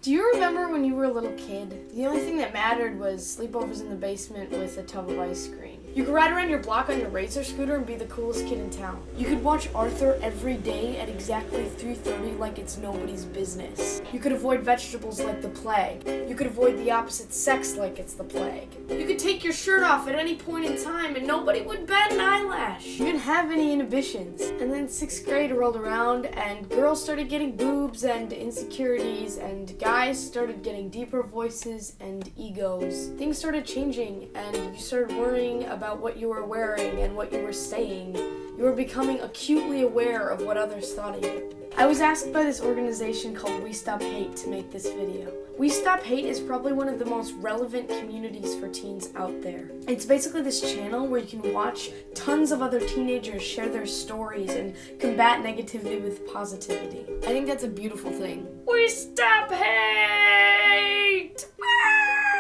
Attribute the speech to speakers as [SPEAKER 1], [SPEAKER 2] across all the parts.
[SPEAKER 1] Do you remember when you were a little kid? The only thing that mattered was sleepovers in the basement with a tub of ice cream. You could ride around your block on your razor scooter and be the coolest kid in town. You could watch Arthur every day at exactly 3:30 like it's nobody's business. You could avoid vegetables like the plague. You could avoid the opposite sex like it's the plague. You could take your shirt off at any point in time and nobody would bat an eyelash. You didn't have any inhibitions. And then 6th grade rolled around and girls started getting boobs and insecurities and guys started getting deeper voices and egos. Things started changing and you started worrying about what you were wearing and what you were saying. You were becoming acutely aware of what others thought of you. I was asked by this organization called WeStopHate to make this video. WeStopHate is probably one of the most relevant communities for teens out there. It's basically this channel where you can watch tons of other teenagers share their stories and combat negativity with positivity. I think that's a beautiful thing. WeStopHate!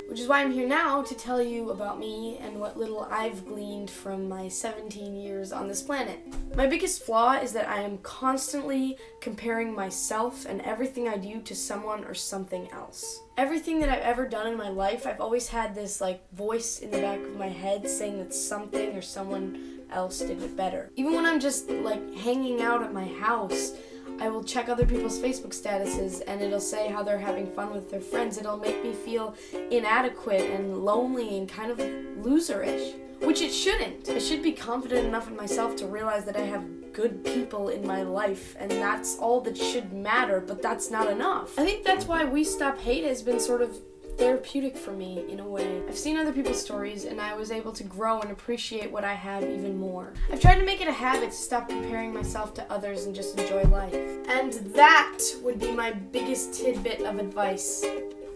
[SPEAKER 1] Which is why I'm here now to tell you about me and what little I've gleaned from my 17 years on this planet. My biggest flaw is that I am constantly comparing myself and everything I do to someone or something else. Everything that I've ever done in my life, I've always had this voice in the back of my head saying that something or someone else did it better. Even when I'm just hanging out at my house, I will check other people's Facebook statuses and it'll say how they're having fun with their friends. It'll make me feel inadequate and lonely and kind of loserish, which it shouldn't. I should be confident enough in myself to realize that I have good people in my life and that's all that should matter, but that's not enough. I think that's why WeStopHate has been sort of therapeutic for me in a way. I've seen other people's stories and I was able to grow and appreciate what I have even more. I've tried to make it a habit to stop comparing myself to others and just enjoy life. And that would be my biggest tidbit of advice.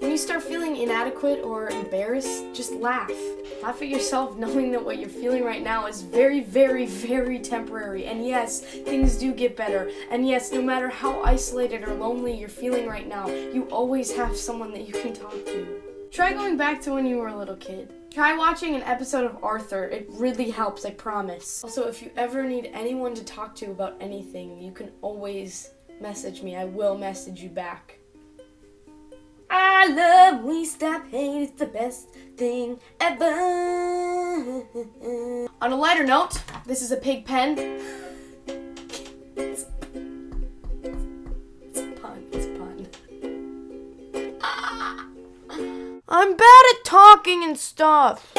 [SPEAKER 1] When you start feeling inadequate or embarrassed, just laugh. Laugh at yourself knowing that what you're feeling right now is very, very, very temporary. And yes, things do get better. And yes, no matter how isolated or lonely you're feeling right now, you always have someone that you can talk to. Try going back to when you were a little kid. Try watching an episode of Arthur. It really helps, I promise. Also, if you ever need anyone to talk to about anything, you can always message me. I will message you back. I love WeStopHate, it's the best thing ever. On a lighter note, this is a pig pen. It's a pun. I'm bad at talking and stuff.